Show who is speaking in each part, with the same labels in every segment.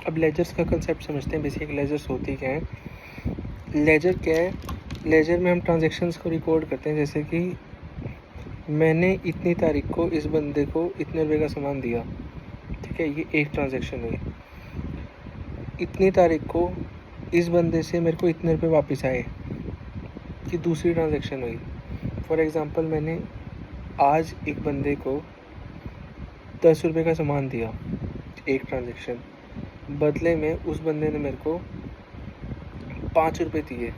Speaker 1: अब लेजर्स का कंसेप्ट समझते हैं। बेसिक लेजर्स होती क्या है? लेजर क्या है? लेजर में हम ट्रांजैक्शंस को रिकॉर्ड करते हैं। जैसे कि मैंने इतनी तारीख को इस बंदे को इतने रुपये का सामान दिया, ठीक है, ये एक ट्रांजैक्शन हुई। इतनी तारीख को इस बंदे से मेरे को इतने रुपये वापस आए, ये दूसरी ट्रांजैक्शन हुई। फॉर एग्ज़ाम्पल, मैंने आज एक बंदे को 10 रुपये का सामान दिया, एक ट्रांजैक्शन, बदले में उस बंदे ने मेरे को 5 रुपये दिए,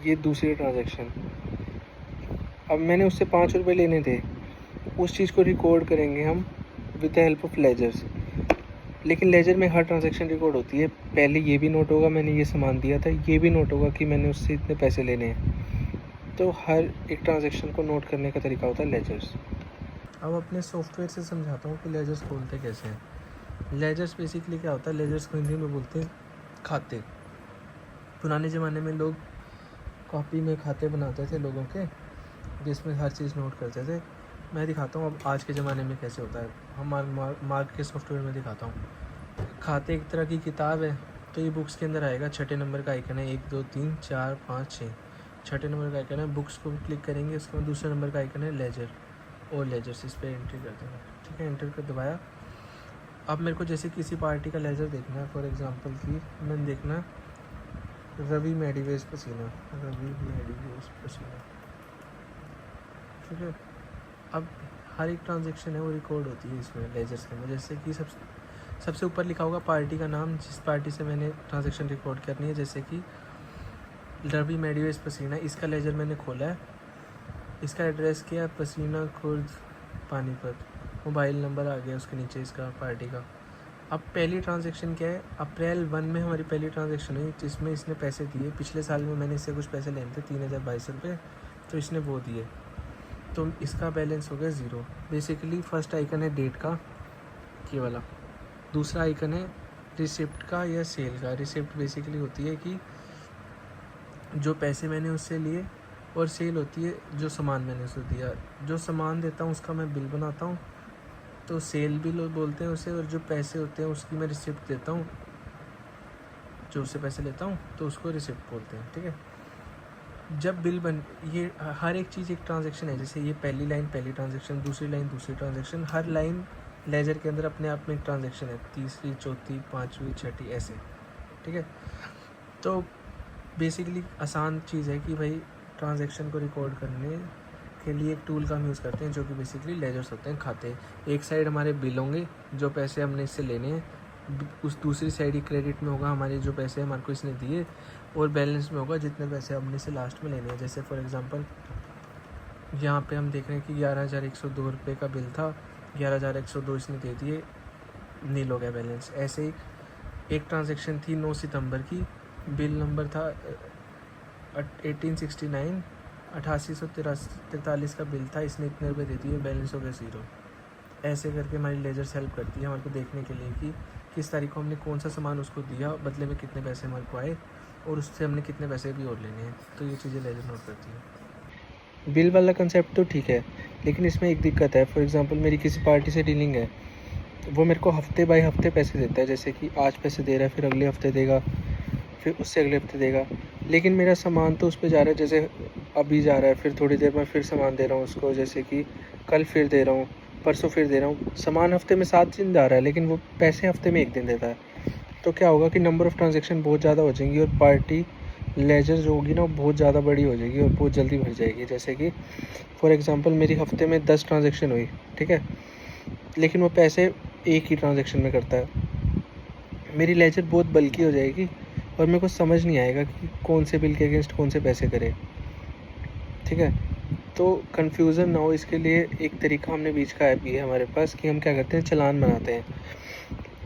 Speaker 1: ये दूसरी ट्रांजैक्शन। अब मैंने उससे 5 रुपये लेने थे, उस चीज़ को रिकॉर्ड करेंगे हम with the help of ledgers. लेकिन लेजर में हर ट्रांजैक्शन रिकॉर्ड होती है। पहले ये भी नोट होगा मैंने ये सामान दिया था, ये भी नोट होगा कि मैंने उससे इतने पैसे लेने हैं। तो हर एक ट्रांजैक्शन को नोट करने का तरीका होता है लेजर्स। अब अपने सॉफ्टवेयर से समझाता हूँ कि लेजर्स खोलते कैसे हैं। लेजर्स बेसिकली क्या होता है? लेजर्स को हिंदी में बोलते हैं खाते। पुराने ज़माने में लोग कॉपी में खाते बनाते थे लोगों के, जिसमें हर चीज़ नोट करते थे। मैं दिखाता हूँ अब आज के ज़माने में कैसे होता है। हम मार्क के सॉफ्टवेयर में दिखाता हूँ। खाते एक तरह की किताब है, तो ये बुक्स के अंदर आएगा। 6 नंबर का आइकन है, 1 2 3 4 5 6, 6 नंबर का आइकन है। बुक्स को क्लिक करेंगे, उसके बाद दूसरे नंबर का आइकन है लेजर, और लेजर्स, इस पर एंट्री कर देना। ठीक है, एंटर कर दबाया। अब मेरे को जैसे किसी पार्टी का लेजर देखना है, फॉर एग्जांपल की मैंने देखना रवि मेडिवेज पसीना, रवि मेडिवेज पसीना, ठीक है। अब हर एक ट्रांजैक्शन है वो रिकॉर्ड होती है इसमें लेजर्स के अंदर। जैसे कि सबसे ऊपर लिखा होगा पार्टी का नाम, जिस पार्टी से मैंने ट्रांजैक्शन रिकॉर्ड करनी है। जैसे कि रवि मेडिवेज पसीना, इसका लेजर मैंने खोला है। इसका एड्रेस क्या है? पसीना खुर्द, पानीपत। मोबाइल नंबर आ गया उसके नीचे इसका पार्टी का। अब पहली ट्रांजैक्शन क्या है? अप्रैल 1 में हमारी पहली ट्रांजैक्शन हुई, जिसमें इसने पैसे दिए। पिछले साल में मैंने इससे कुछ पैसे लेने थे, 3022 रुपये, तो इसने वो दिए, तो इसका बैलेंस हो गया 0। बेसिकली फर्स्ट आइकन है डेट का, ये वाला। दूसरा आइकन है रिसिप्ट का या सेल का। रिसिप्ट बेसिकली होती है कि जो पैसे मैंने उससे लिए, और सेल होती है जो सामान मैंने उसे दिया। जो सामान देता हूँ उसका मैं बिल बनाता हूँ, तो सेल बिल बोलते हैं उसे। और जो पैसे होते हैं उसकी मैं रिसिप्ट देता हूँ, जो उससे पैसे लेता हूँ, तो उसको रिसिप्ट बोलते हैं। ठीक है, जब बिल बन, ये हर एक चीज़ एक ट्रांजैक्शन है। जैसे ये पहली लाइन पहली ट्रांजैक्शन, दूसरी लाइन दूसरी ट्रांजैक्शन। हर लाइन लेजर के अंदर अपने आप में एक ट्रांजैक्शन है, तीसरी, चौथी, पाँचवीं, छठी, ऐसे। ठीक है, तो बेसिकली आसान चीज़ है कि भाई ट्रांजैक्शन को रिकॉर्ड करने के लिए एक टूल का हम यूज़ करते हैं, जो कि बेसिकली लेजर्स होते हैं, खाते। एक साइड हमारे बिल होंगे, जो पैसे हमने इससे लेने हैं। उस दूसरी साइड ही क्रेडिट में होगा हमारे जो पैसे हमारे को इसने दिए, और बैलेंस में होगा जितने पैसे हमने इससे लास्ट में लेने हैं। जैसे फॉर एग्जांपल यहाँ पे हम देख रहे हैं कि 11,102 रुपये का बिल था, 11,102 इसने दे दिए, नील हो गया बैलेंस। ऐसे ही एक ट्रांजैक्शन थी 9 सितंबर की, बिल नंबर था 1869, 8843 का बिल था, इसने इतने रुपये दे दिए, बैलेंस हो गया 0। ऐसे करके हमारी लेजर्स हेल्प करती है हमारे को देखने के लिए कि किस तारीख को हमने कौन सा सामान उसको दिया, बदले में कितने पैसे हमारे को आए, और उससे हमने कितने पैसे भी और लेने हैं। तो ये चीज़ें लेजर नोट करती है। बिल वाला कंसेप्ट तो ठीक है, लेकिन इसमें एक दिक्कत है। फॉर एग्जांपल मेरी किसी पार्टी से डीलिंग है, वो मेरे को हफ्ते बाय हफ्ते पैसे देता है। जैसे कि आज पैसे दे रहा है, फिर अगले हफ्ते देगा, फिर उससे अगले हफ्ते देगा। लेकिन मेरा सामान तो उस पर जा रहा है, जैसे अभी जा रहा है, फिर थोड़ी देर में फिर सामान दे रहा हूँ उसको, जैसे कि कल फिर दे रहा हूँ, परसों फिर दे रहा हूँ। सामान हफ्ते में 7 दिन जा रहा है, लेकिन वो पैसे हफ्ते में 1 दिन देता है। तो क्या होगा कि नंबर ऑफ़ ट्रांजैक्शन बहुत ज़्यादा हो जाएंगी, और पार्टी लेजर जो होगी ना वो बहुत ज़्यादा बड़ी हो जाएगी और बहुत जल्दी भर जाएगी। जैसे कि फॉर एग्ज़ाम्पल मेरी हफ्ते में 10 ट्रांजैक्शन हुई, ठीक है, लेकिन वो पैसे एक ही ट्रांजैक्शन में करता है। मेरी लेजर बहुत बल्कि हो जाएगी, और मेरे को समझ नहीं आएगा कि कौन से बिल के अगेंस्ट कौन से पैसे करे। ठीक है, तो कन्फ्यूज़न ना हो इसके लिए एक तरीका हमने बीच का ऐप भी है हमारे पास, कि हम क्या करते हैं, चालान बनाते हैं।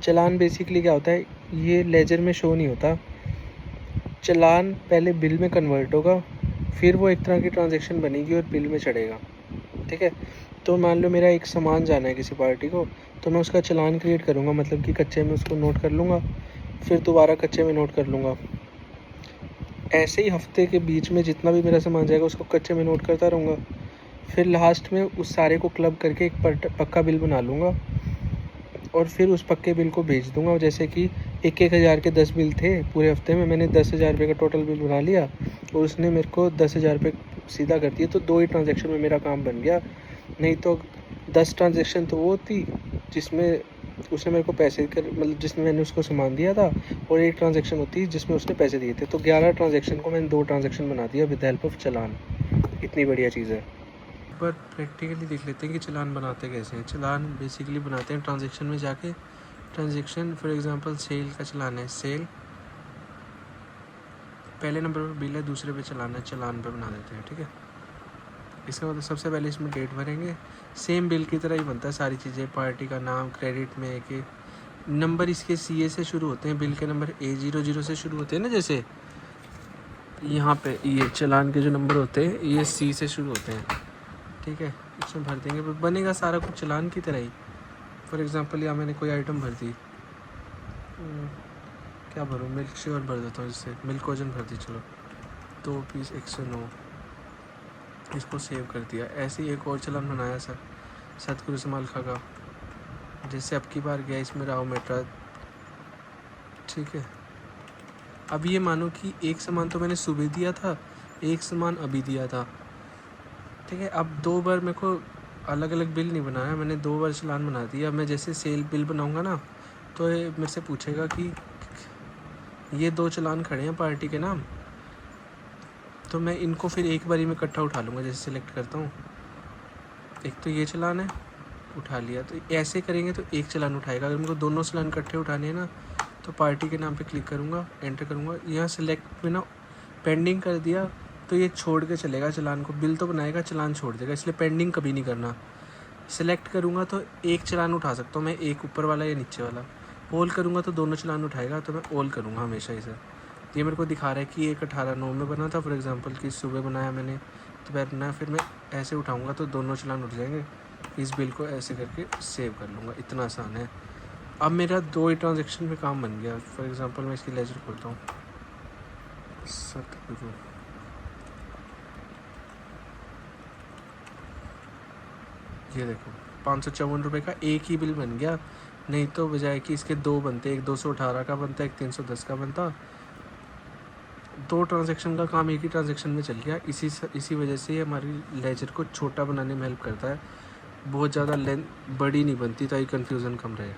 Speaker 1: चालान बेसिकली क्या होता है, ये लेजर में शो नहीं होता। चालान पहले बिल में कन्वर्ट होगा, फिर वो एक तरह की ट्रांजैक्शन बनेगी और बिल में चढ़ेगा। ठीक है, तो मान लो मेरा एक सामान जाना है किसी पार्टी को, तो मैं उसका चालान क्रिएट करूँगा, मतलब कि कच्चे में उसको नोट कर लूँगा, फिर दोबारा कच्चे में नोट कर लूँगा। ऐसे ही हफ्ते के बीच में जितना भी मेरा सामान जाएगा उसको कच्चे में नोट करता रहूँगा। फिर लास्ट में उस सारे को क्लब करके एक पक्का बिल बना लूँगा, और फिर उस पक्के बिल को भेज दूँगा। जैसे कि एक एक हज़ार के 10 बिल थे पूरे हफ्ते में, मैंने 10,000 रुपये का टोटल बिल बना लिया और उसने मेरे को 10,000 रुपये सीधा कर दिए। तो 2 ही ट्रांजेक्शन में मेरा काम बन गया। नहीं तो 10 ट्रांजेक्शन तो वो थी जिसमें उसने मेरे को पैसे कर मतलब जिसमें मैंने उसको सामान दिया था, और एक ट्रांजेक्शन होती जिसमें उसने पैसे दिए थे। तो 11 ट्रांजेक्शन को मैंने 2 ट्रांजेक्शन बना दिया विद हेल्प ऑफ चालान। इतनी बढ़िया चीज़ है। पर प्रैक्टिकली देख लेते हैं कि चालान बनाते कैसे हैं। चालान बेसिकली बनाते हैं ट्रांजेक्शन में जाके। ट्रांजेक्शन फॉर एग्जांपल सेल का चालान है, सेल पहले नंबर पर बिल है, दूसरे पे चालान है, चालान पे बना देते हैं। ठीक है, इसका मतलब सबसे पहले इसमें डेट भरेंगे, सेम बिल की तरह ही बनता है सारी चीज़ें, पार्टी का नाम, क्रेडिट में एक नंबर इसके CA से शुरू होते हैं, बिल के नंबर A00 से शुरू होते हैं ना, जैसे यहाँ पे ये चालान के जो नंबर होते हैं ये C से शुरू होते हैं। ठीक है, इसमें भर देंगे, बनेगा सारा कुछ चालान की तरह ही। फॉर एग्जांपल यहाँ मैंने कोई आइटम भर दी, क्या भरूँ, मिल्क श्योर भर देता हूँ, जिससे मिल्क ओजन भर दी, चलो 2 पीस 109, इसको सेव कर दिया। ऐसे ही एक और चालान बनाया सर सतगुरु समाल खा का, जैसे अब की बार गया इसमें राव मेट्रा। ठीक है, अब ये मानो कि एक सामान तो मैंने सुबह दिया था, एक सामान अभी दिया था। ठीक है, अब 2 बार मेरे को अलग अलग बिल नहीं बनाया, मैंने 2 बार चालान बना दिया। मैं जैसे सेल बिल बनाऊंगा ना, तो ये मेरे से पूछेगा कि ये 2 चालान खड़े हैं पार्टी के नाम, तो मैं इनको फिर एक बारी में इकट्ठा उठा लूँगा। जैसे सिलेक्ट करता हूँ, एक तो ये चालान है, उठा लिया। तो ऐसे करेंगे तो एक चालान उठाएगा। अगर मेरे को दोनों चालान इकट्ठे उठाने हैं ना, तो पार्टी के नाम पे क्लिक करूँगा, एंटर करूँगा, यहाँ सेलेक्ट में ना पेंडिंग कर दिया तो ये छोड़ के चलेगा चालान को, बिल तो बनाएगा, चालान छोड़ देगा, इसलिए पेंडिंग कभी नहीं करना। सेलेक्ट करूँगा तो एक चालान उठा सकता हूँ मैं, एक ऊपर वाला या नीचे वाला। ऑल करूँगा तो दोनों चालान उठाएगा, तो मैं ऑल करूँगा हमेशा इसे। ये मेरे को दिखा रहा है कि 1/18/9 में बना था, फॉर एग्जांपल कि सुबह बनाया मैंने, दोपहर बनाया, फिर मैं ऐसे उठाऊँगा तो दोनों चालान उठ जाएंगे। इस बिल को ऐसे करके सेव कर लूँगा, इतना आसान है। अब मेरा 2 ही ट्रांजेक्शन में काम बन गया। फॉर एग्जांपल मैं इसकी लेजर खोलता हूँ, सतगुरु, ये देखो 554 रुपये का एक ही बिल बन गया। नहीं तो बजाय कि इसके 2 बनते, एक 218 का बनता, एक 310 का बनता, 2 ट्रांजेक्शन का काम एक ही ट्रांजेक्शन में चल गया। इसी वजह से ये हमारी लेजर को छोटा बनाने में हेल्प करता है, बहुत ज़्यादा लेंथ बड़ी नहीं बनती, ताकि कन्फ्यूज़न कम रहे।